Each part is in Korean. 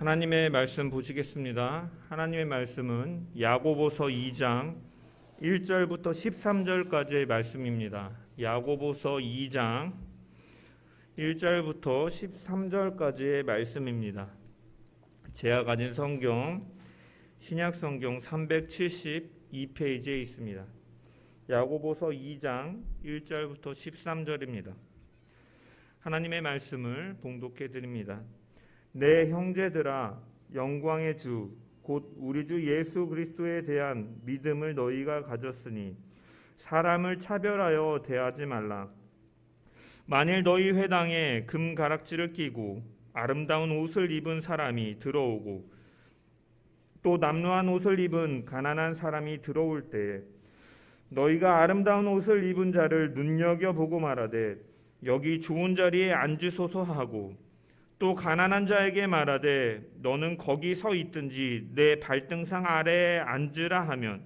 하나님의 말씀 보시겠습니다. 하나님의 말씀은 야고보서 2장 1절부터 13절까지의 말씀입니다. 야고보서 2장 1절부터 13절까지의 말씀입니다. 제가 가진 성경 신약성경 372페이지에 있습니다. 야고보서 2장 1절부터 13절입니다. 하나님의 말씀을 봉독해 드립니다. 내 형제들아, 영광의 주 곧 우리 주 예수 그리스도에 대한 믿음을 너희가 가졌으니 사람을 차별하여 대하지 말라. 만일 너희 회당에 금 가락지를 끼고 아름다운 옷을 입은 사람이 들어오고 또 남루한 옷을 입은 가난한 사람이 들어올 때에 너희가 아름다운 옷을 입은 자를 눈여겨보고 말하되 여기 좋은 자리에 앉으소서 하고 또 가난한 자에게 말하되 너는 거기 서 있든지 내 발등상 아래에 앉으라 하면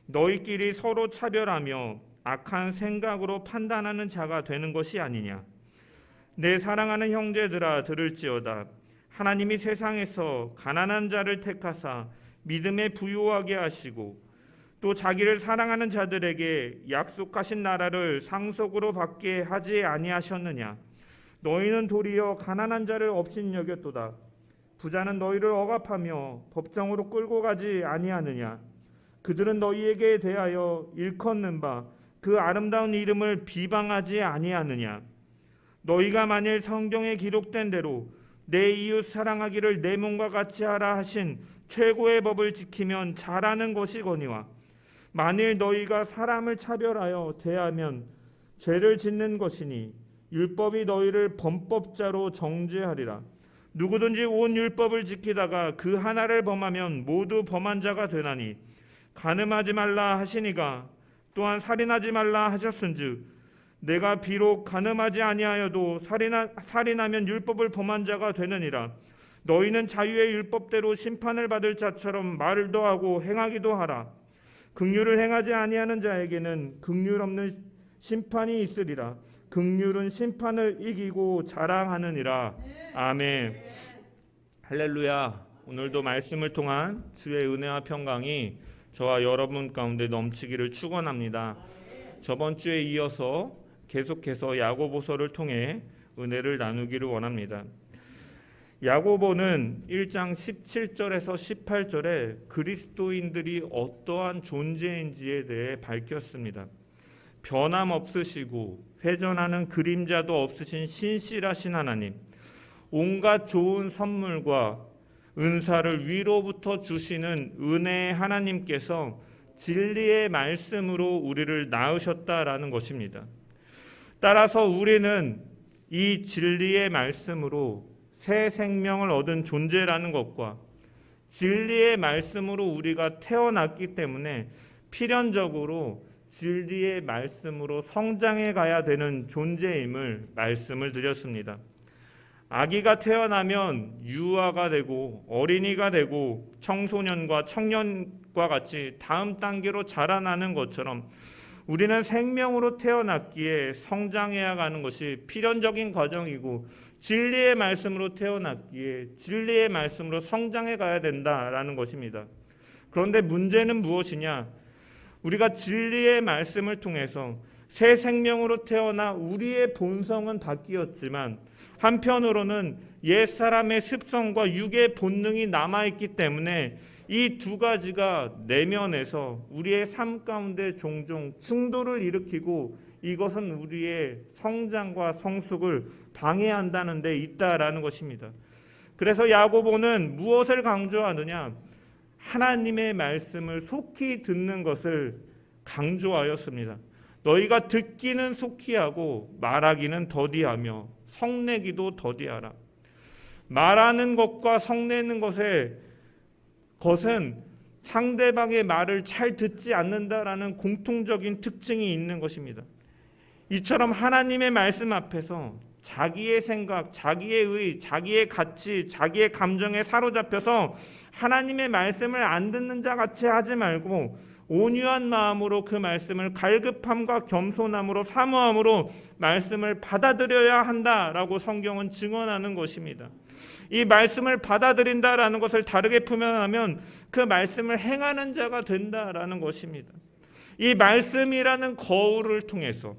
너희끼리 서로 차별하며 악한 생각으로 판단하는 자가 되는 것이 아니냐. 내 사랑하는 형제들아, 들을지어다. 하나님이 세상에서 가난한 자를 택하사 믿음에 부유하게 하시고 또 자기를 사랑하는 자들에게 약속하신 나라를 상속으로 받게 하지 아니하셨느냐. 너희는 도리어 가난한 자를 업신여겼도다. 부자는 너희를 억압하며 법정으로 끌고 가지 아니하느냐. 그들은 너희에게 대하여 일컫는 바 그 아름다운 이름을 비방하지 아니하느냐. 너희가 만일 성경에 기록된 대로 내 이웃 사랑하기를 내 몸과 같이 하라 하신 최고의 법을 지키면 잘하는 것이거니와 만일 너희가 사람을 차별하여 대하면 죄를 짓는 것이니 율법이 너희를 범법자로 정죄하리라. 누구든지 온 율법을 지키다가 그 하나를 범하면 모두 범한 자가 되나니 간음하지 말라 하시니가 또한 살인하지 말라 하셨은즉 내가 비록 간음하지 아니하여도 살인하면 율법을 범한 자가 되느니라. 너희는 자유의 율법대로 심판을 받을 자처럼 말도 하고 행하기도 하라. 긍휼을 행하지 아니하는 자에게는 긍휼 없는 심판이 있으리라. 긍휼은 심판을 이기고 자랑하느니라. 아멘. 할렐루야. 오늘도 말씀을 통한 주의 은혜와 평강이 저와 여러분 가운데 넘치기를 축원합니다. 저번 주에 이어서 계속해서 야고보서를 통해 은혜를 나누기를 원합니다. 야고보는 1장 17절에서 18절에 그리스도인들이 어떠한 존재인지에 대해 밝혔습니다. 변함없으시고 회전하는 그림자도 없으신 신실하신 하나님, 온갖 좋은 선물과 은사를 위로부터 주시는 은혜의 하나님께서 진리의 말씀으로 우리를 낳으셨다라는 것입니다. 따라서 우리는 이 진리의 말씀으로 새 생명을 얻은 존재라는 것과 진리의 말씀으로 우리가 태어났기 때문에 필연적으로 진리의 말씀으로 성장해 가야 되는 존재임을 말씀을 드렸습니다. 아기가 태어나면 유아가 되고 어린이가 되고 청소년과 청년과 같이 다음 단계로 자라나는 것처럼 우리는 생명으로 태어났기에 성장해야 하는 것이 필연적인 과정이고 진리의 말씀으로 태어났기에 진리의 말씀으로 성장해 가야 된다라는 것입니다. 그런데 문제는 무엇이냐? 우리가 진리의 말씀을 통해서 새 생명으로 태어나 우리의 본성은 바뀌었지만 한편으로는 옛사람의 습성과 육의 본능이 남아있기 때문에 이 두 가지가 내면에서 우리의 삶 가운데 종종 충돌을 일으키고 이것은 우리의 성장과 성숙을 방해한다는 데 있다라는 것입니다. 그래서 야고보는 무엇을 강조하느냐? 하나님의 말씀을 속히 듣는 것을 강조하였습니다. 너희가 듣기는 속히 하고 말하기는 더디하며 성내기도 더디하라. 말하는 것과 성내는 것은 상대방의 말을 잘 듣지 않는다라는 공통적인 특징이 있는 것입니다. 이처럼 하나님의 말씀 앞에서 자기의 생각, 자기의 의, 자기의 가치, 자기의 감정에 사로잡혀서 하나님의 말씀을 안 듣는 자 같이 하지 말고 온유한 마음으로 그 말씀을 갈급함과 겸손함으로 사모함으로 말씀을 받아들여야 한다라고 성경은 증언하는 것입니다. 이 말씀을 받아들인다라는 것을 다르게 표현하면 그 말씀을 행하는 자가 된다라는 것입니다. 이 말씀이라는 거울을 통해서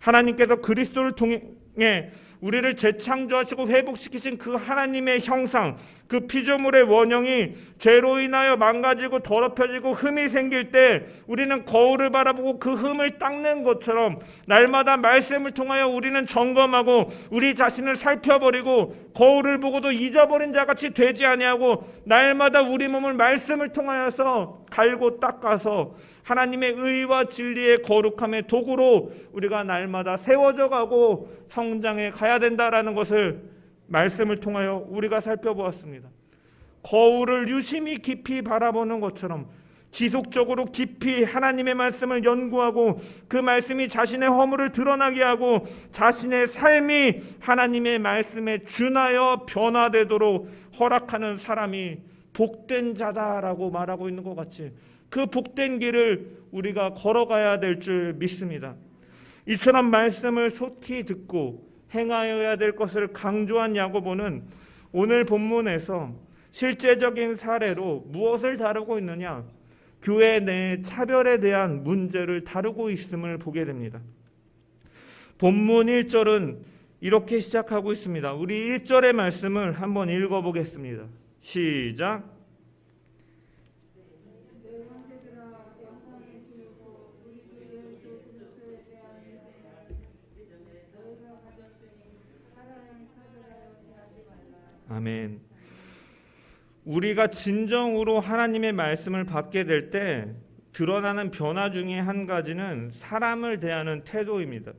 하나님께서 그리스도를 통해 우리를 재창조하시고 회복시키신 그 하나님의 형상, 그 피조물의 원형이 죄로 인하여 망가지고 더럽혀지고 흠이 생길 때 우리는 거울을 바라보고 그 흠을 닦는 것처럼 날마다 말씀을 통하여 우리는 점검하고 우리 자신을 살펴버리고 거울을 보고도 잊어버린 자같이 되지 아니하고 날마다 우리 몸을 말씀을 통하여서 갈고 닦아서 하나님의 의와 진리의 거룩함의 도구로 우리가 날마다 세워져 가고 성장해 가야 된다라는 것을 말씀을 통하여 우리가 살펴보았습니다. 거울을 유심히 깊이 바라보는 것처럼 지속적으로 깊이 하나님의 말씀을 연구하고 그 말씀이 자신의 허물을 드러나게 하고 자신의 삶이 하나님의 말씀에 준하여 변화되도록 허락하는 사람이 복된 자다라고 말하고 있는 것 같이 그 복된 길을 우리가 걸어가야 될 줄 믿습니다. 이처럼 말씀을 속히 듣고 행하여야 될 것을 강조한 야고보는 오늘 본문에서 실제적인 사례로 무엇을 다루고 있느냐? 교회 내 차별에 대한 문제를 다루고 있음을 보게 됩니다. 본문 1절은 이렇게 시작하고 있습니다. 우리 1절의 말씀을 한번 읽어보겠습니다. 시작. 아멘. 우리가 진정으로 하나님의 말씀을 받게 될 때 드러나는 변화 중에 한 가지는 사람을 대하는 태도입니다.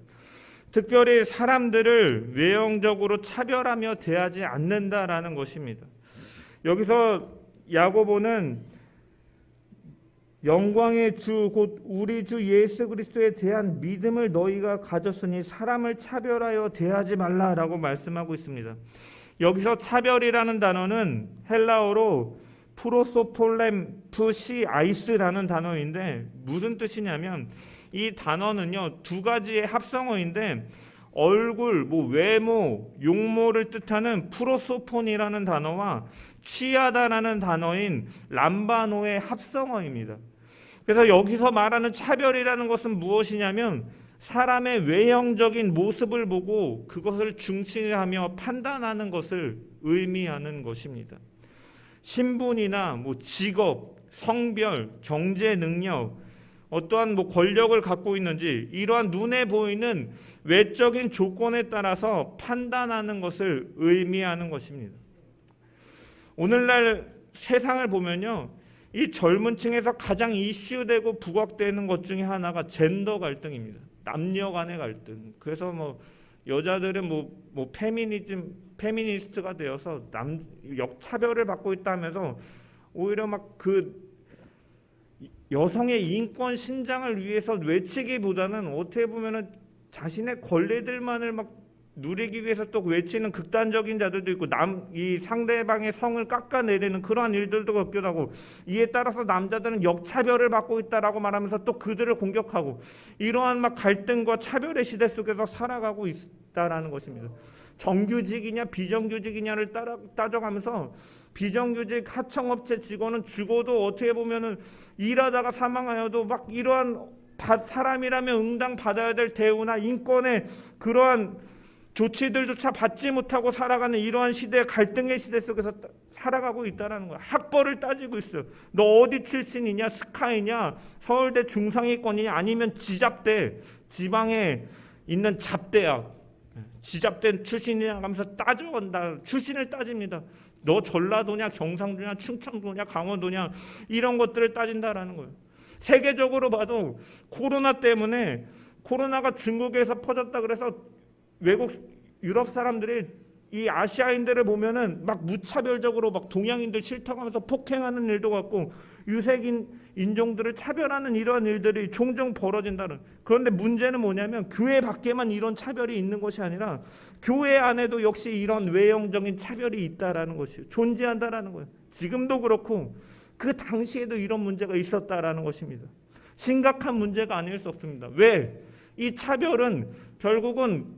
특별히 사람들을 외형적으로 차별하며 대하지 않는다라는 것입니다. 여기서 야고보는 영광의 주 곧 우리 주 예수 그리스도에 대한 믿음을 너희가 가졌으니 사람을 차별하여 대하지 말라라고 말씀하고 있습니다. 여기서 차별이라는 단어는 헬라어로 프로소폴렘프시아이스라는 단어인데 무슨 뜻이냐면 이 단어는요 두 가지의 합성어인데 얼굴, 외모, 용모를 뜻하는 프로소폰이라는 단어와 취하다라는 단어인 람바노의 합성어입니다. 그래서 여기서 말하는 차별이라는 것은 무엇이냐면 사람의 외형적인 모습을 보고 그것을 중시하며 판단하는 것을 의미하는 것입니다. 신분이나 직업, 성별, 경제 능력, 어떠한 권력을 갖고 있는지 이러한 눈에 보이는 외적인 조건에 따라서 판단하는 것을 의미하는 것입니다. 오늘날 세상을 보면요, 이 젊은 층에서 가장 이슈되고 부각되는 것 중에 하나가 젠더 갈등입니다. 남녀 간의 갈등. 그래서 여자들은 페미니스트가 되어서 역차별을 받고 있다면서 오히려 그 여성의 인권 신장을 위해서 외치기보다는 어떻게 보면은 자신의 권리들만을 누리기 위해서 또 외치는 극단적인 자들도 있고 이 상대방의 성을 깎아내리는 그러한 일들도 겪기도 하고 이에 따라서 남자들은 역차별을 받고 있다라고 말하면서 또 그들을 공격하고 이러한 갈등과 차별의 시대 속에서 살아가고 있다라는 것입니다. 정규직이냐 비정규직이냐를 따져가면서 비정규직 하청업체 직원은 죽어도 어떻게 보면은 일하다가 사망하여도 이러한 사람이라면 응당 받아야 될 대우나 인권의 그러한 조치들조차 받지 못하고 살아가는 이러한 시대, 갈등의 시대 속에서 살아가고 있다는 거야. 학벌을 따지고 있어요. 너 어디 출신이냐, 스카이냐, 서울대 중상위권이냐, 아니면 지잡대, 지방에 있는 잡대야, 지잡대 출신이냐 하면서 따져간다. 출신을 따집니다. 너 전라도냐, 경상도냐, 충청도냐, 강원도냐 이런 것들을 따진다라는 거예요. 세계적으로 봐도 코로나 때문에 코로나가 중국에서 퍼졌다 그래서 외국 유럽 사람들이 이 아시아인들을 보면은 무차별적으로 동양인들 싫다고 하면서 폭행하는 일도 같고 유색인 인종들을 차별하는 이러한 일들이 종종 벌어진다는. 그런데 문제는 뭐냐면 교회 밖에만 이런 차별이 있는 것이 아니라 교회 안에도 역시 이런 외형적인 차별이 있다라는 것이에요. 존재한다라는 거예요. 지금도 그렇고 그 당시에도 이런 문제가 있었다라는 것입니다. 심각한 문제가 아닐 수 없습니다. 왜? 이 차별은 결국은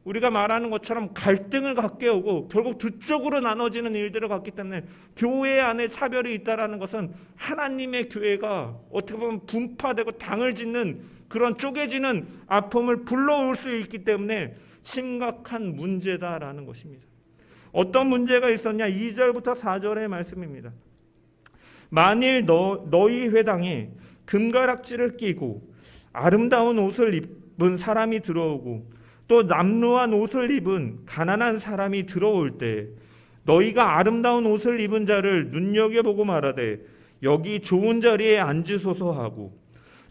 우리가 말하는 것처럼 갈등을 갖게 오고 결국 두 쪽으로 나눠지는 일들을 갖기 때문에 교회 안에 차별이 있다라는 것은 하나님의 교회가 어떻게 보면 분파되고 당을 짓는 그런 쪼개지는 아픔을 불러올 수 있기 때문에 심각한 문제다라는 것입니다. 어떤 문제가 있었냐? 2절부터 4절의 말씀입니다. 만일 너희 회당에 금가락지를 끼고 아름다운 옷을 입은 사람이 들어오고 또 남루한 옷을 입은 가난한 사람이 들어올 때 너희가 아름다운 옷을 입은 자를 눈여겨보고 말하되 여기 좋은 자리에 앉으소서 하고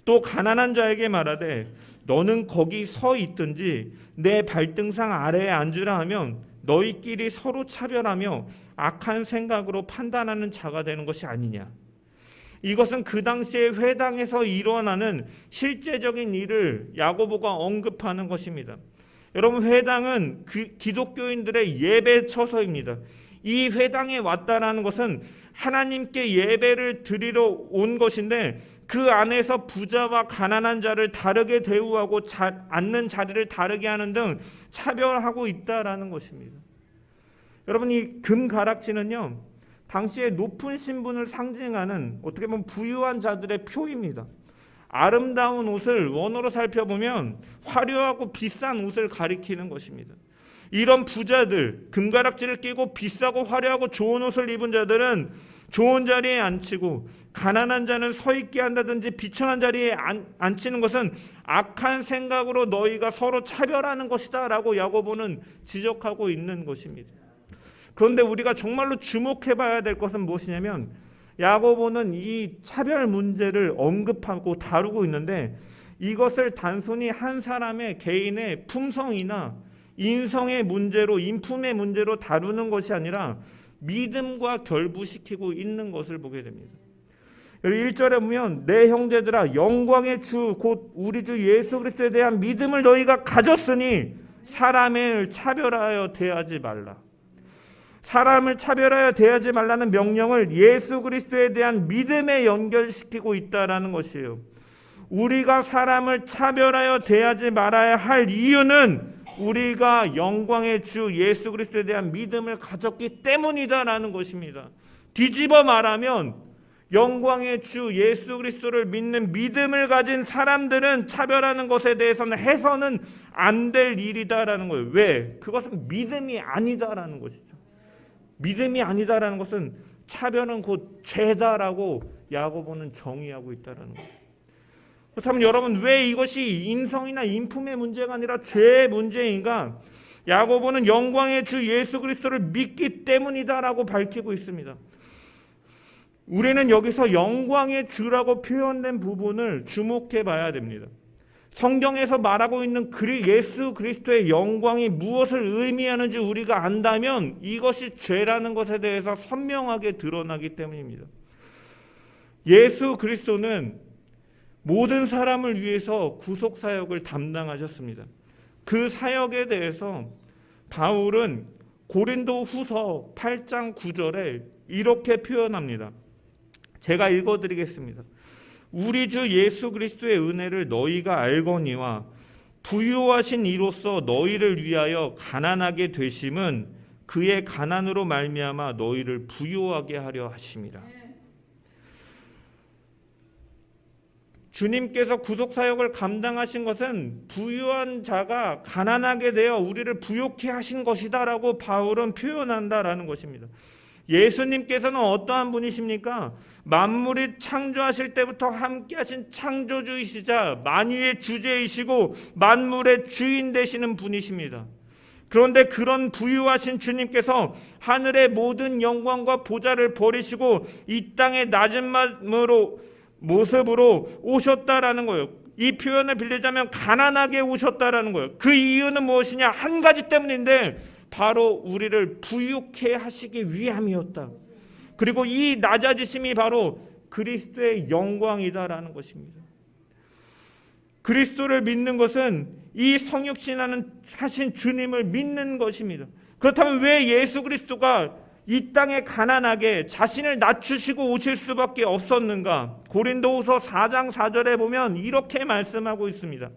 또 가난한 자에게 말하되 너는 거기 서 있든지 내 발등상 아래에 앉으라 하면 너희끼리 서로 차별하며 악한 생각으로 판단하는 자가 되는 것이 아니냐. 이것은 그 당시에 회당에서 일어나는 실제적인 일을 야고보가 언급하는 것입니다. 여러분, 회당은 기독교인들의 예배처소입니다. 이 회당에 왔다라는 것은 하나님께 예배를 드리러 온 것인데 그 안에서 부자와 가난한 자를 다르게 대우하고 앉는 자리를 다르게 하는 등 차별하고 있다라는 것입니다. 여러분, 이 금가락지는요, 당시의 높은 신분을 상징하는 어떻게 보면 부유한 자들의 표입니다. 아름다운 옷을 원어로 살펴보면 화려하고 비싼 옷을 가리키는 것입니다. 이런 부자들, 금가락지를 끼고 비싸고 화려하고 좋은 옷을 입은 자들은 좋은 자리에 앉히고 가난한 자는 서 있게 한다든지 비천한 자리에 앉히는 것은 악한 생각으로 너희가 서로 차별하는 것이다 라고 야고보는 지적하고 있는 것입니다. 그런데 우리가 정말로 주목해 봐야 될 것은 무엇이냐면 야고보는 이 차별 문제를 언급하고 다루고 있는데 이것을 단순히 한 사람의 개인의 품성이나 인성의 문제로, 인품의 문제로 다루는 것이 아니라 믿음과 결부시키고 있는 것을 보게 됩니다. 1절에 보면 내 형제들아 영광의 주 곧 우리 주 예수 그리스도에 대한 믿음을 너희가 가졌으니 사람을 차별하여 대하지 말라. 사람을 차별하여 대하지 말라는 명령을 예수 그리스도에 대한 믿음에 연결시키고 있다라는 것이에요. 우리가 사람을 차별하여 대하지 말아야 할 이유는 우리가 영광의 주 예수 그리스도에 대한 믿음을 가졌기 때문이다라는 것입니다. 뒤집어 말하면 영광의 주 예수 그리스도를 믿는 믿음을 가진 사람들은 차별하는 것에 대해서는 해서는 안 될 일이다라는 거예요. 왜? 그것은 믿음이 아니다라는 것이죠. 믿음이 아니다라는 것은 차별은 곧 죄다라고 야고보는 정의하고 있다라는 거예요. 그렇다면 여러분, 왜 이것이 인성이나 인품의 문제가 아니라 죄의 문제인가? 야고보는 영광의 주 예수 그리스도를 믿기 때문이다라고 밝히고 있습니다. 우리는 여기서 영광의 주라고 표현된 부분을 주목해 봐야 됩니다. 성경에서 말하고 있는 예수 그리스도의 영광이 무엇을 의미하는지 우리가 안다면 이것이 죄라는 것에 대해서 선명하게 드러나기 때문입니다. 예수 그리스도는 모든 사람을 위해서 구속사역을 담당하셨습니다. 그 사역에 대해서 바울은 고린도 후서 8장 9절에 이렇게 표현합니다. 제가 읽어드리겠습니다. 우리 주 예수 그리스도의 은혜를 너희가 알거니와 부유하신 이로써 너희를 위하여 가난하게 되심은 그의 가난으로 말미암아 너희를 부유하게 하려 하심이라. 주님께서 구속사역을 감당하신 것은 부유한 자가 가난하게 되어 우리를 부욕해 하신 것이다라고 바울은 표현한다라는 것입니다. 예수님께서는 어떠한 분이십니까? 만물이 창조하실 때부터 함께하신 창조주이시자 만유의 주제이시고 만물의 주인 되시는 분이십니다. 그런데 그런 부유하신 주님께서 하늘의 모든 영광과 보좌를 버리시고 이 땅의 낮은 모습으로 오셨다라는 거예요. 이 표현을 빌리자면 가난하게 오셨다라는 거예요. 그 이유는 무엇이냐? 한 가지 때문인데 바로 우리를 부유케 하시기 위함이었다. 그리고 이 낮아지심이 바로 그리스도의 영광이다라는 것입니다. 그리스도를 믿는 것은 이 성육신하는 하신 주님을 믿는 것입니다. 그렇다면 왜 예수 그리스도가 이 땅에 가난하게 자신을 낮추시고 오실 수밖에 없었는가? 고린도후서 4장 4절에 보면 이렇게 말씀하고 있습니다.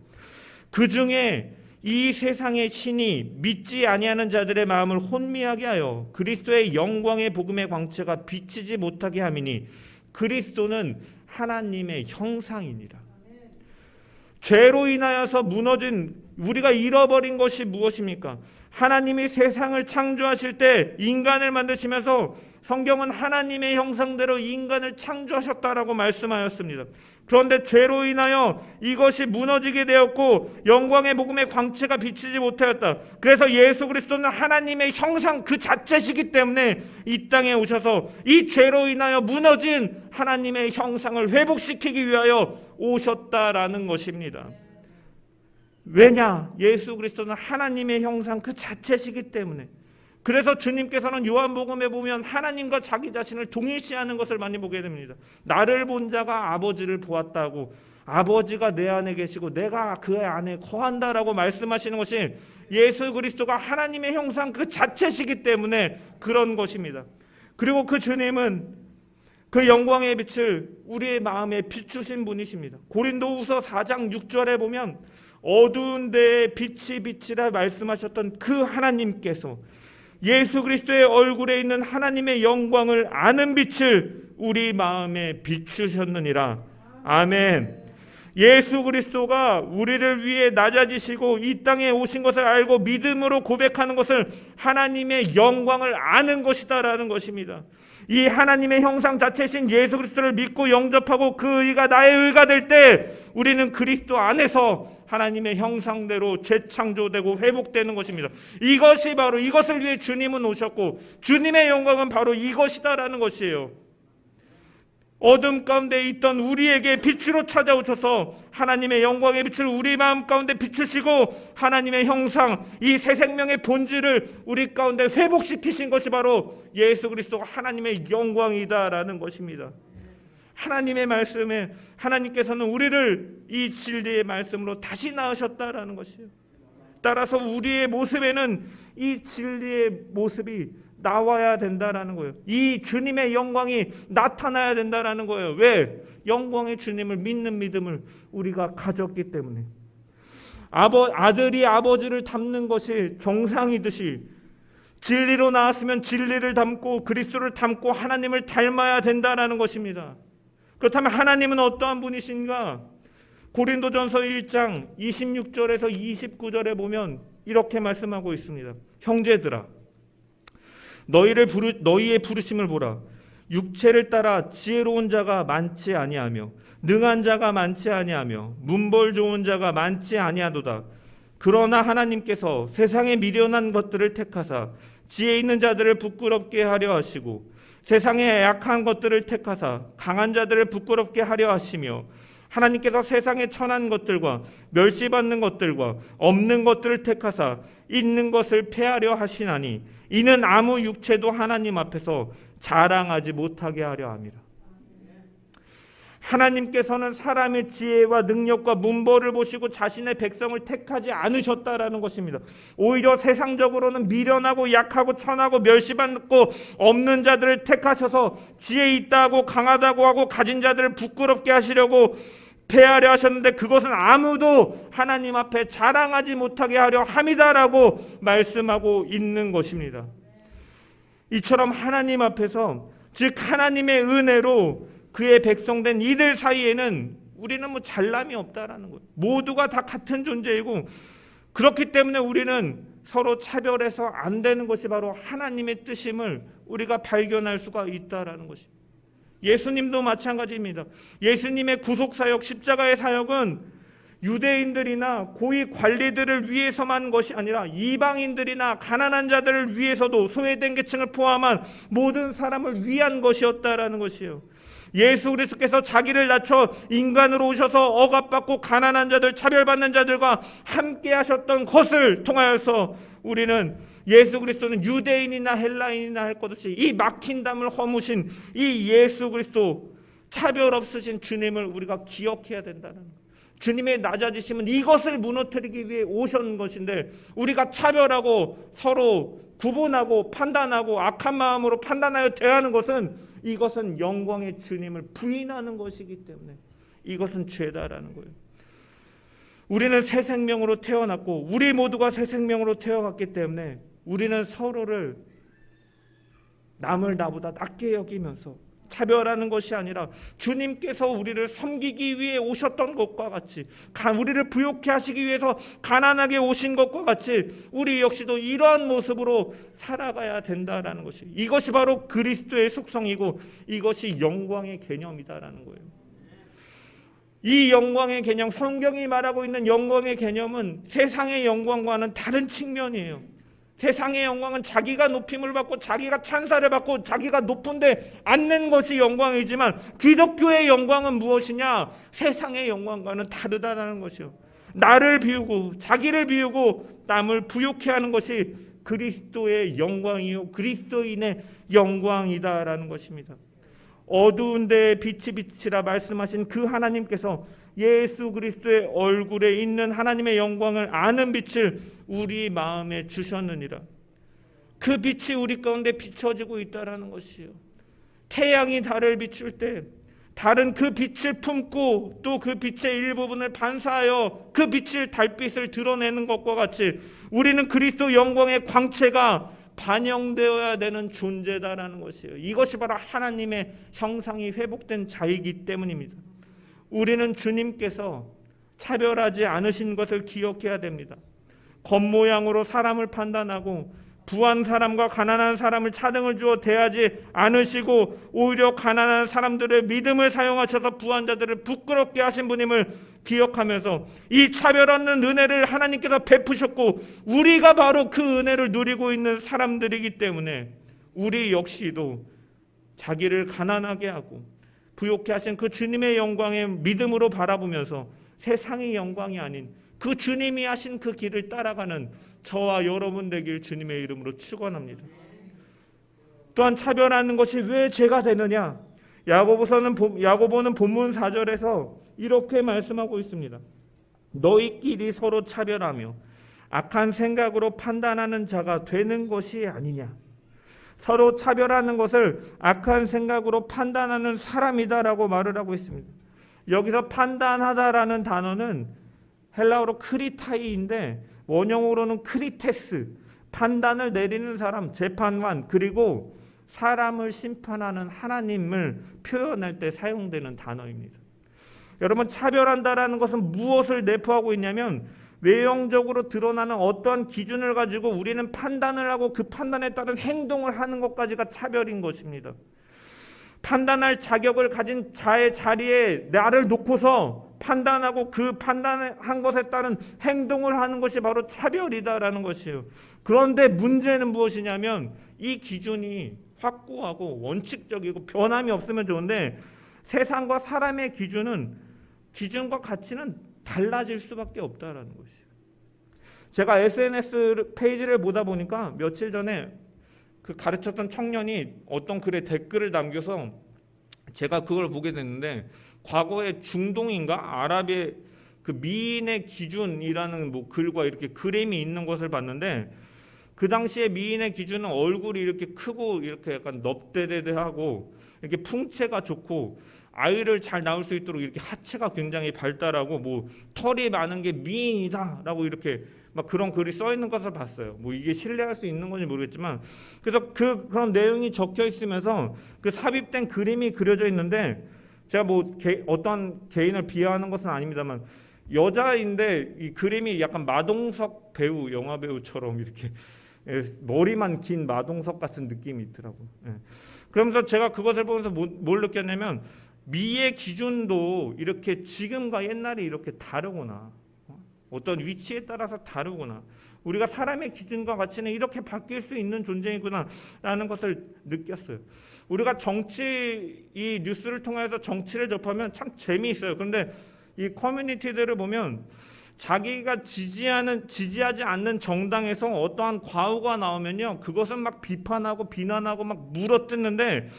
그 중에 이 세상의 신이 믿지 아니하는 자들의 마음을 혼미하게 하여 그리스도의 영광의 복음의 광채가 비치지 못하게 함이니 그리스도는 하나님의 형상이니라. 죄로 인하여서 무너진 우리가 잃어버린 것이 무엇입니까? 하나님이 세상을 창조하실 때 인간을 만드시면서 성경은 하나님의 형상대로 인간을 창조하셨다라고 말씀하였습니다. 그런데 죄로 인하여 이것이 무너지게 되었고 영광의 복음의 광채가 비치지 못하였다. 그래서 예수 그리스도는 하나님의 형상 그 자체시기 때문에 이 땅에 오셔서 이 죄로 인하여 무너진 하나님의 형상을 회복시키기 위하여 오셨다라는 것입니다. 왜냐? 예수 그리스도는 하나님의 형상 그 자체시기 때문에. 그래서 주님께서는 요한복음에 보면 하나님과 자기 자신을 동일시하는 것을 많이 보게 됩니다. 나를 본 자가 아버지를 보았다고, 아버지가 내 안에 계시고 내가 그 안에 거한다라고 말씀하시는 것이 예수 그리스도가 하나님의 형상 그 자체시기 때문에 그런 것입니다. 그리고 그 주님은 그 영광의 빛을 우리의 마음에 비추신 분이십니다. 고린도후서 4장 6절에 보면 어두운 데에 빛이 빛이라 말씀하셨던 그 하나님께서 예수 그리스도의 얼굴에 있는 하나님의 영광을 아는 빛을 우리 마음에 비추셨느니라. 아멘. 예수 그리스도가 우리를 위해 낮아지시고 이 땅에 오신 것을 알고 믿음으로 고백하는 것을 하나님의 영광을 아는 것이다라는 것입니다. 이 하나님의 형상 자체신 예수 그리스도를 믿고 영접하고 그 의가 나의 의가 될 때 우리는 그리스도 안에서 하나님의 형상대로 재창조되고 회복되는 것입니다. 이것이 바로 이것을 위해 주님은 오셨고 주님의 영광은 바로 이것이다라는 것이에요. 어둠 가운데 있던 우리에게 빛으로 찾아오셔서 하나님의 영광의 빛을 우리 마음 가운데 비추시고 하나님의 형상, 이 새 생명의 본질을 우리 가운데 회복시키신 것이 바로 예수 그리스도가 하나님의 영광이다라는 것입니다. 하나님의 말씀에 하나님께서는 우리를 이 진리의 말씀으로 다시 낳으셨다라는 것이에요. 따라서 우리의 모습에는 이 진리의 모습이 나와야 된다라는 거예요. 이 주님의 영광이 나타나야 된다라는 거예요. 왜? 영광의 주님을 믿는 믿음을 우리가 가졌기 때문에. 아들이 아버지를 닮는 것이 정상이듯이 진리로 나왔으면 진리를 닮고 그리스도를 닮고 하나님을 닮아야 된다라는 것입니다. 그렇다면 하나님은 어떠한 분이신가? 고린도전서 1장 26절에서 29절에 보면 이렇게 말씀하고 있습니다. 형제들아, 너희의 부르심을 보라. 육체를 따라 지혜로운 자가 많지 아니하며 능한 자가 많지 아니하며 문벌 좋은 자가 많지 아니하도다. 그러나 하나님께서 세상에 미련한 것들을 택하사 지혜 있는 자들을 부끄럽게 하려 하시고 세상에 약한 것들을 택하사 강한 자들을 부끄럽게 하려 하시며 하나님께서 세상에 천한 것들과 멸시받는 것들과 없는 것들을 택하사 있는 것을 폐하려 하시나니 이는 아무 육체도 하나님 앞에서 자랑하지 못하게 하려 함이라. 하나님께서는 사람의 지혜와 능력과 문벌을 보시고 자신의 백성을 택하지 않으셨다라는 것입니다. 오히려 세상적으로는 미련하고 약하고 천하고 멸시받고 없는 자들을 택하셔서 지혜 있다고 강하다고 하고 가진 자들을 부끄럽게 하시려고 폐하려 하셨는데 그것은 아무도 하나님 앞에 자랑하지 못하게 하려 함이다라고 말씀하고 있는 것입니다. 이처럼 하나님 앞에서, 즉 하나님의 은혜로 그의 백성된 이들 사이에는 우리는 뭐 잘남이 없다라는 거예요. 모두가 다 같은 존재이고 그렇기 때문에 우리는 서로 차별해서 안 되는 것이 바로 하나님의 뜻임을 우리가 발견할 수가 있다라는 것입니다. 예수님도 마찬가지입니다. 예수님의 구속사역, 십자가의 사역은 유대인들이나 고위 관리들을 위해서만 것이 아니라 이방인들이나 가난한 자들을 위해서도 소외된 계층을 포함한 모든 사람을 위한 것이었다라는 것이에요. 예수 그리스도께서 자기를 낮춰 인간으로 오셔서 억압받고 가난한 자들, 차별받는 자들과 함께 하셨던 것을 통하여서 우리는 예수 그리스도는 유대인이나 헬라인이나 할 것 없이 이 막힌 담을 허무신 이 예수 그리스도, 차별 없으신 주님을 우리가 기억해야 된다는 거예요. 주님의 낮아지심은 이것을 무너뜨리기 위해 오신 것인데 우리가 차별하고 서로 구분하고 판단하고 악한 마음으로 판단하여 대하는 것은 이것은 영광의 주님을 부인하는 것이기 때문에 이것은 죄다라는 거예요. 우리는 새 생명으로 태어났고 우리 모두가 새 생명으로 태어났기 때문에 우리는 서로를 남을 나보다 낮게 여기면서 차별하는 것이 아니라 주님께서 우리를 섬기기 위해 오셨던 것과 같이, 우리를 부욕해 하시기 위해서 가난하게 오신 것과 같이 우리 역시도 이러한 모습으로 살아가야 된다라는 것이, 이것이 바로 그리스도의 속성이고 이것이 영광의 개념이다라는 거예요. 이 영광의 개념, 성경이 말하고 있는 영광의 개념은 세상의 영광과는 다른 측면이에요. 세상의 영광은 자기가 높임을 받고 자기가 찬사를 받고 자기가 높은데 앉는 것이 영광이지만 기독교의 영광은 무엇이냐? 세상의 영광과는 다르다는 것이요. 나를 비우고 자기를 비우고 남을 부욕해 하는 것이 그리스도의 영광이요 그리스도인의 영광이다라는 것입니다. 어두운 데에 빛이 비치라 말씀하신 그 하나님께서 예수 그리스도의 얼굴에 있는 하나님의 영광을 아는 빛을 우리 마음에 주셨느니라. 그 빛이 우리 가운데 비춰지고 있다라는 것이요. 태양이 달을 비출 때 달은 그 빛을 품고 또 그 빛의 일부분을 반사하여 그 빛을 달빛을 드러내는 것과 같이 우리는 그리스도 영광의 광채가 반영되어야 되는 존재다라는 것이에요. 이것이 바로 하나님의 형상이 회복된 자이기 때문입니다. 우리는 주님께서 차별하지 않으신 것을 기억해야 됩니다. 겉모양으로 사람을 판단하고 부한 사람과 가난한 사람을 차등을 주어 대하지 않으시고 오히려 가난한 사람들의 믿음을 사용하셔서 부한 자들을 부끄럽게 하신 분임을 기억하면서 이 차별하는 은혜를 하나님께서 베푸셨고 우리가 바로 그 은혜를 누리고 있는 사람들이기 때문에 우리 역시도 자기를 가난하게 하고 부욕해 하신 그 주님의 영광의 믿음으로 바라보면서 세상의 영광이 아닌 그 주님이 하신 그 길을 따라가는 저와 여러분 되길 주님의 이름으로 축원합니다. 또한 차별하는 것이 왜 죄가 되느냐? 야고보는 본문 4절에서 이렇게 말씀하고 있습니다. 너희끼리 서로 차별하며 악한 생각으로 판단하는 자가 되는 것이 아니냐? 서로 차별하는 것을 악한 생각으로 판단하는 사람이다라고 말을 하고 있습니다. 여기서 판단하다라는 단어는 헬라어로 크리타이인데 원형으로는 크리테스, 판단을 내리는 사람, 재판관, 그리고 사람을 심판하는 하나님을 표현할 때 사용되는 단어입니다. 여러분, 차별한다라는 것은 무엇을 내포하고 있냐면 외형적으로 드러나는 어떠한 기준을 가지고 우리는 판단을 하고 그 판단에 따른 행동을 하는 것까지가 차별인 것입니다. 판단할 자격을 가진 자의 자리에 나를 놓고서 판단하고 그 판단한 것에 따른 행동을 하는 것이 바로 차별이다라는 것이에요. 그런데 문제는 무엇이냐면 이 기준이 확고하고 원칙적이고 변함이 없으면 좋은데 세상과 사람의 기준과 가치는 달라질 수밖에 없다라는 것이에요. 제가 SNS 페이지를 보다 보니까 며칠 전에 그 가르쳤던 청년이 어떤 글에 댓글을 남겨서 제가 그걸 보게 됐는데 과거에 중동인가 아랍의 그 미인의 기준이라는 뭐 글과 이렇게 그림이 있는 것을 봤는데 그 당시에 미인의 기준은 얼굴이 이렇게 크고 이렇게 약간 넙대대대하고 이렇게 풍채가 좋고 아이를 잘 낳을 수 있도록 이렇게 하체가 굉장히 발달하고 뭐 털이 많은 게 미인이다라고 이렇게 막 그런 글이 써 있는 것을 봤어요. 뭐 이게 신뢰할 수 있는 건지 모르겠지만 그래서 그런 내용이 적혀 있으면서 그 삽입된 그림이 그려져 있는데 제가 뭐 어떤 개인을 비하하는 것은 아닙니다만 여자인데 이 그림이 약간 마동석 배우, 영화 배우처럼 이렇게 머리만 긴 마동석 같은 느낌이 있더라고요. 그러면서 제가 그것을 보면서 뭘 느꼈냐면 미의 기준도 이렇게 지금과 옛날이 이렇게 다르구나. 어떤 위치에 따라서 다르구나. 우리가 사람의 기준과 가치는 이렇게 바뀔 수 있는 존재이구나 라는 것을 느꼈어요. 우리가 이 뉴스를 통해서 정치를 접하면 참 재미있어요. 그런데 이 커뮤니티들을 보면 자기가 지지하지 않는 정당에서 어떠한 과오가 나오면요, 그것은 막 비판하고 비난하고 막 물어뜯는데,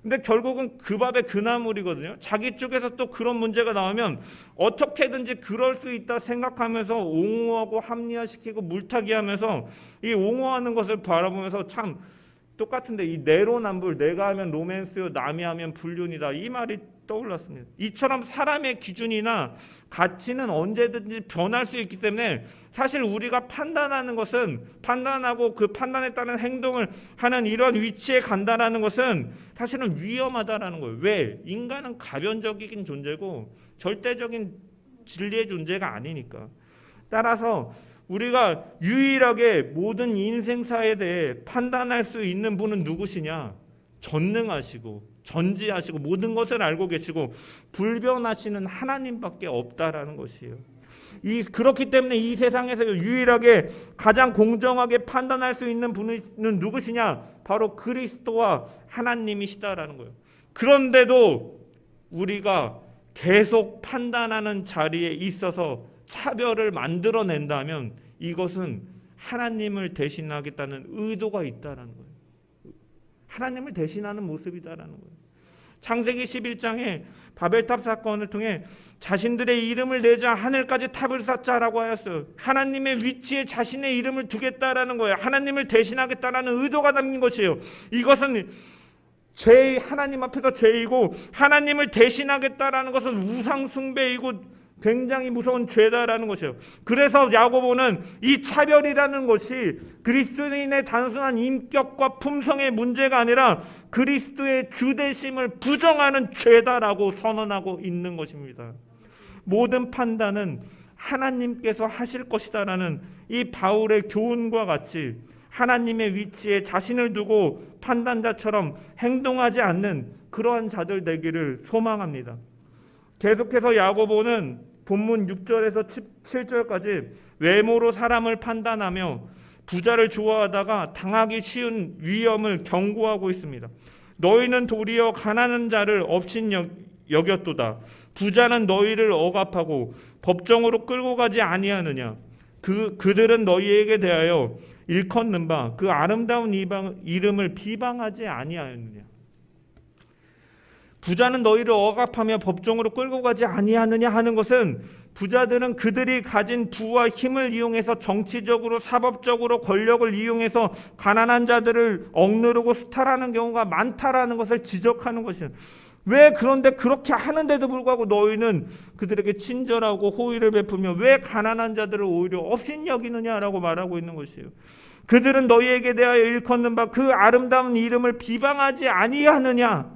근데 결국은 그 밥의 그 나물이거든요. 자기 쪽에서 또 그런 문제가 나오면 어떻게든지 그럴 수 있다 생각하면서 옹호하고 합리화시키고 물타기하면서 이 옹호하는 것을 바라보면서 참 똑같은데 이 내로남불, 내가 하면 로맨스요, 남이 하면 불륜이다, 이 말이 떠올랐습니다. 이처럼 사람의 기준이나 가치는 언제든지 변할 수 있기 때문에 사실 우리가 판단하는 것은, 판단하고 그 판단에 따른 행동을 하는 이런 위치에 간다라는 것은 사실은 위험하다라는 거예요. 왜? 인간은 가변적인 존재고 절대적인 진리의 존재가 아니니까. 따라서 우리가 유일하게 모든 인생사에 대해 판단할 수 있는 분은 누구시냐? 전능하시고 전지하시고 모든 것을 알고 계시고 불변하시는 하나님밖에 없다라는 것이에요. 그렇기 때문에 이 세상에서 유일하게 가장 공정하게 판단할 수 있는 분은 누구시냐? 바로 그리스도와 하나님이시다라는 거예요. 그런데도 우리가 계속 판단하는 자리에 있어서 차별을 만들어낸다면 이것은 하나님을 대신하겠다는 의도가 있다라는 거예요. 하나님을 대신하는 모습이다라는 거예요. 창세기 11장에 바벨탑 사건을 통해 자신들의 이름을 내자 하늘까지 탑을 쌓자라고 하였어요. 하나님의 위치에 자신의 이름을 두겠다라는 거예요. 하나님을 대신하겠다라는 의도가 담긴 것이에요. 이것은 하나님 앞에서 죄이고 하나님을 대신하겠다라는 것은 우상 숭배이고 굉장히 무서운 죄다라는 것이에요. 그래서 야고보는 이 차별이라는 것이 그리스도인의 단순한 인격과 품성의 문제가 아니라 그리스도의 주되심을 부정하는 죄다라고 선언하고 있는 것입니다. 모든 판단은 하나님께서 하실 것이다라는 이 바울의 교훈과 같이 하나님의 위치에 자신을 두고 판단자처럼 행동하지 않는 그러한 자들 되기를 소망합니다. 계속해서 야고보는 본문 6절에서 7절까지 외모로 사람을 판단하며 부자를 좋아하다가 당하기 쉬운 위험을 경고하고 있습니다. 너희는 도리어 가난한 자를 업신여겼도다. 부자는 너희를 억압하고 법정으로 끌고 가지 아니하느냐. 그들은 너희에게 대하여 일컫는 바 그 아름다운 이름을 비방하지 아니하였느냐. 부자는 너희를 억압하며 법정으로 끌고 가지 아니하느냐 하는 것은 부자들은 그들이 가진 부와 힘을 이용해서 정치적으로 사법적으로 권력을 이용해서 가난한 자들을 억누르고 수탈하는 경우가 많다라는 것을 지적하는 것이에요. 왜 그런데 그렇게 하는데도 불구하고 너희는 그들에게 친절하고 호의를 베풀며 왜 가난한 자들을 오히려 업신여기느냐라고 말하고 있는 것이에요. 그들은 너희에게 대하여 일컫는 바 그 아름다운 이름을 비방하지 아니하느냐.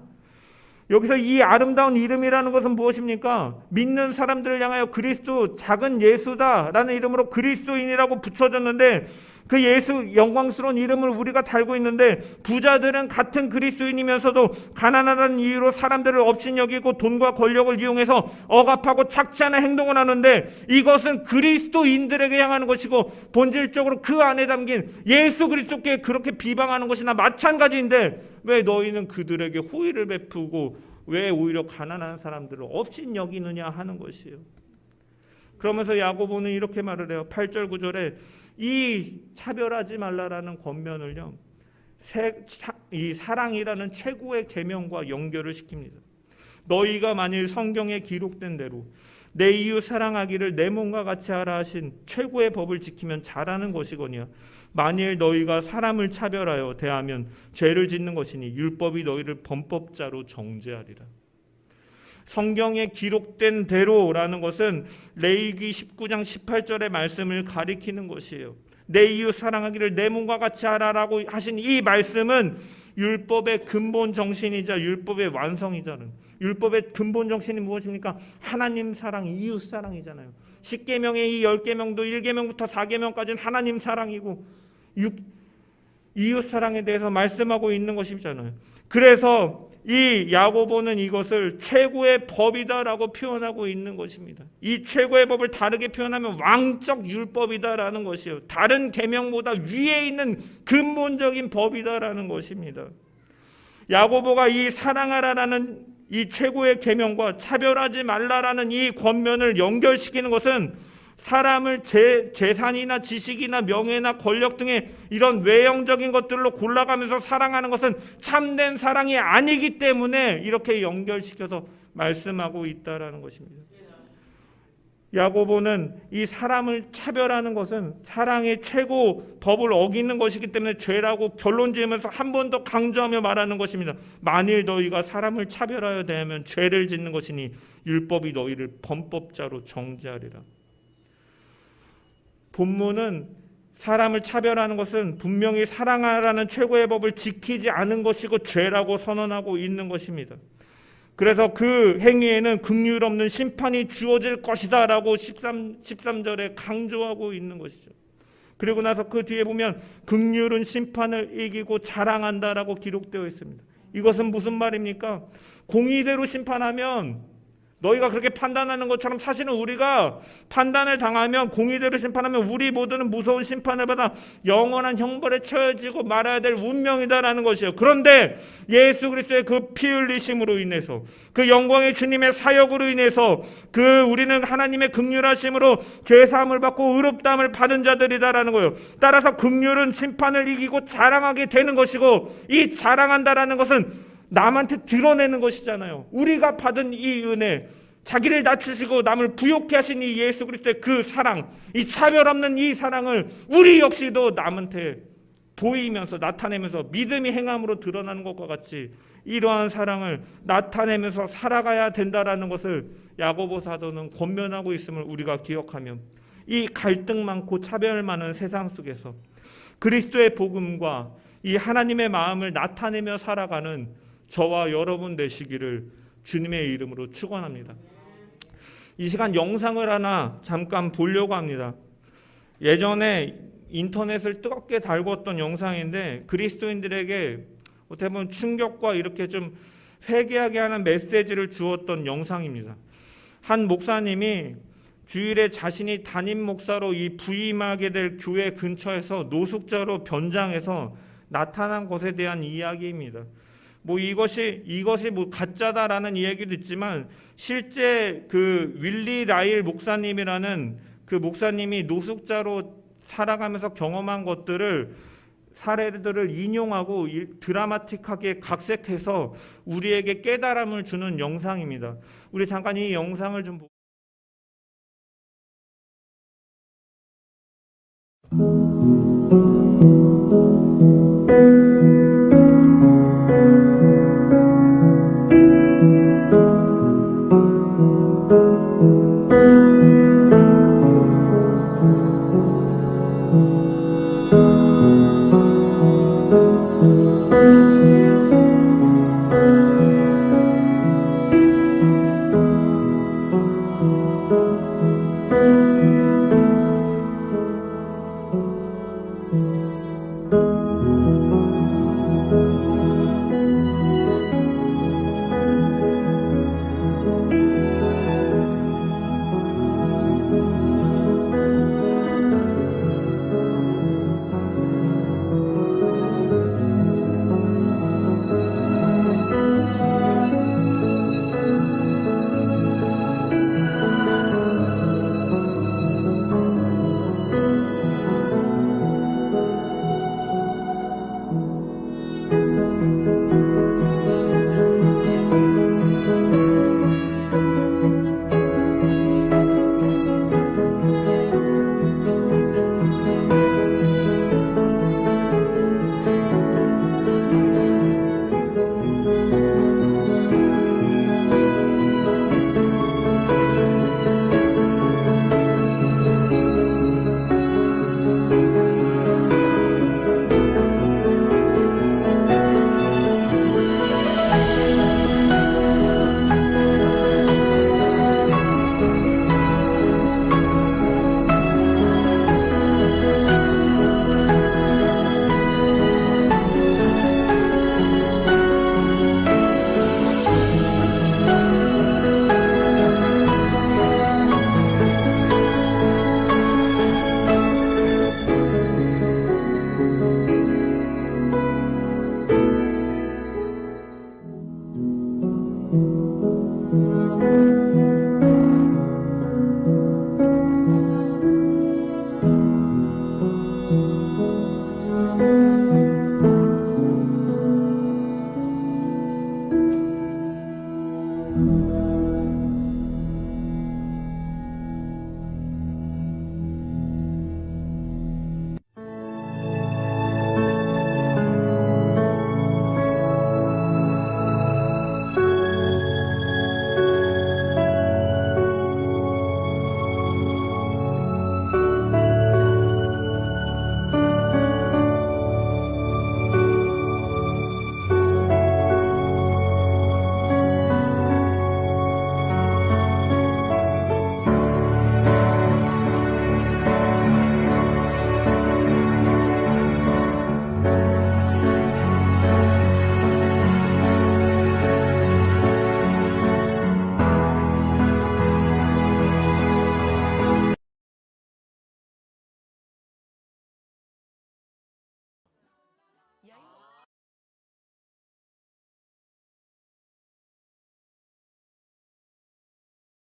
여기서 이 아름다운 이름이라는 것은 무엇입니까? 믿는 사람들을 향하여 그리스도 작은 예수다라는 이름으로 그리스도인이라고 붙여졌는데 그 예수 영광스러운 이름을 우리가 달고 있는데 부자들은 같은 그리스도인이면서도 가난하다는 이유로 사람들을 업신여기고 돈과 권력을 이용해서 억압하고 착취하는 행동을 하는데 이것은 그리스도인들에게 향하는 것이고 본질적으로 그 안에 담긴 예수 그리스도께 그렇게 비방하는 것이나 마찬가지인데 왜 너희는 그들에게 호의를 베푸고 왜 오히려 가난한 사람들을 업신여기느냐 하는 것이에요. 그러면서 야고보는 이렇게 말을 해요. 8절 9절에 이 차별하지 말라라는 권면을요, 이 사랑이라는 최고의 계명과 연결을 시킵니다. 너희가 만일 성경에 기록된 대로 내 이웃 사랑하기를 내 몸과 같이 하라 하신 최고의 법을 지키면 잘하는 것이거니와 만일 너희가 사람을 차별하여 대하면 죄를 짓는 것이니 율법이 너희를 범법자로 정죄하리라. 성경에 기록된 대로라는 것은 레위기 19장 18절의 말씀을 가리키는 것이에요. 내 이웃 사랑하기를 내 몸과 같이 하라라고 하신 이 말씀은 율법의 근본 정신이자 율법의 완성이자는, 율법의 근본 정신이 무엇입니까? 하나님 사랑, 이웃 사랑이잖아요. 10계명의 이 10계명도 1계명부터 4계명까지는 하나님 사랑이고 이웃 사랑에 대해서 말씀하고 있는 것이잖아요. 그래서 이 야고보는 이것을 최고의 법이다라고 표현하고 있는 것입니다. 이 최고의 법을 다르게 표현하면 왕적 율법이다라는 것이에요. 다른 계명보다 위에 있는 근본적인 법이다라는 것입니다. 야고보가 이 사랑하라라는 이 최고의 계명과 차별하지 말라라는 이 권면을 연결시키는 것은 사람을 재산이나 지식이나 명예나 권력 등의 이런 외형적인 것들로 골라가면서 사랑하는 것은 참된 사랑이 아니기 때문에 이렇게 연결시켜서 말씀하고 있다라는 것입니다. 야고보는 이 사람을 차별하는 것은 사랑의 최고 법을 어기는 것이기 때문에 죄라고 결론 지으면서 한 번 더 강조하며 말하는 것입니다. 만일 너희가 사람을 차별하여 대하면 죄를 짓는 것이니 율법이 너희를 범법자로 정죄하리라. 본문은 사람을 차별하는 것은 분명히 사랑하라는 최고의 법을 지키지 않은 것이고 죄라고 선언하고 있는 것입니다. 그래서 그 행위에는 긍휼 없는 심판이 주어질 것이다 라고 13절에 강조하고 있는 것이죠. 그리고 나서 그 뒤에 보면 긍휼은 심판을 이기고 자랑한다라고 기록되어 있습니다. 이것은 무슨 말입니까? 공의대로 심판하면, 너희가 그렇게 판단하는 것처럼 사실은 우리가 판단을 당하면, 공의대로 심판하면 우리 모두는 무서운 심판을 받아 영원한 형벌에 처해지고 말아야 될 운명이다라는 것이에요. 그런데 예수 그리스도의 그 피 흘리심으로 인해서, 그 영광의 주님의 사역으로 인해서 우리는 하나님의 긍휼하심으로 죄사함을 받고 의롭다함을 받은 자들이다라는 거예요. 따라서 긍휼은 심판을 이기고 자랑하게 되는 것이고, 이 자랑한다라는 것은 남한테 드러내는 것이잖아요. 우리가 받은 이 은혜, 자기를 낮추시고 남을 부욕케 하신 이 예수 그리스도의 그 사랑, 이 차별 없는 이 사랑을 우리 역시도 남한테 보이면서 나타내면서 믿음이 행함으로 드러나는 것과 같이 이러한 사랑을 나타내면서 살아가야 된다라는 것을 야고보 사도는 권면하고 있음을 우리가 기억하며, 이 갈등 많고 차별 많은 세상 속에서 그리스도의 복음과 이 하나님의 마음을 나타내며 살아가는 저와 여러분 되시기를 주님의 이름으로 축원합니다. 이 시간 영상을 하나 잠깐 보려고 합니다. 예전에 인터넷을 뜨겁게 달궜던 영상인데, 그리스도인들에게 어떻게 보면 충격과 이렇게 좀 회개하게 하는 메시지를 주었던 영상입니다. 한 목사님이 주일에 자신이 담임 목사로 이 부임하게 될 교회 근처에서 노숙자로 변장해서 나타난 것에 대한 이야기입니다. 이것이 가짜다라는 이야기도 있지만, 실제 그 윌리 라일 목사님이라는 그 목사님이 노숙자로 살아가면서 경험한 것들을, 사례들을 인용하고 드라마틱하게 각색해서 우리에게 깨달음을 주는 영상입니다. 우리 잠깐 이 영상을 좀 보고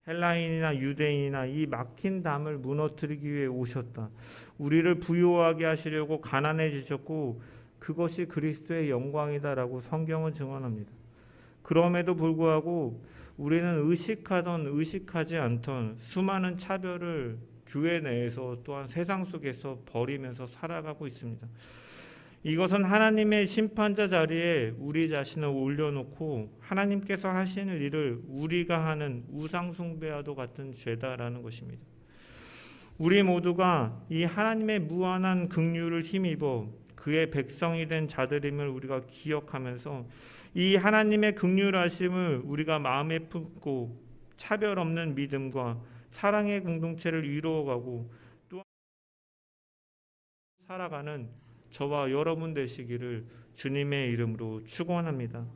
헬라인이나 유대인이나 이 막힌 담을 무너뜨리기 위해 오셨다. 우리를 부유하게 하시려고 가난해지셨고 그것이 그리스도의 영광이다라고 성경은 증언합니다. 그럼에도 불구하고 우리는 의식하던 의식하지 않던 수많은 차별을 교회 내에서 또한 세상 속에서 버리면서 살아가고 있습니다. 이것은 하나님의 심판자 자리에 우리 자신을 올려놓고 하나님께서 하시는 일을 우리가 하는 우상 숭배와도 같은 죄다라는 것입니다. 우리 모두가 이 하나님의 무한한 긍휼을 힘입어 그의 백성이 된 자들임을 우리가 기억하면서 이 하나님의 긍휼하심을 우리가 마음에 품고 차별 없는 믿음과 사랑의 공동체를 이루어가고 또 살아가는 저와 여러분 되시기를 주님의 이름으로 축원합니다.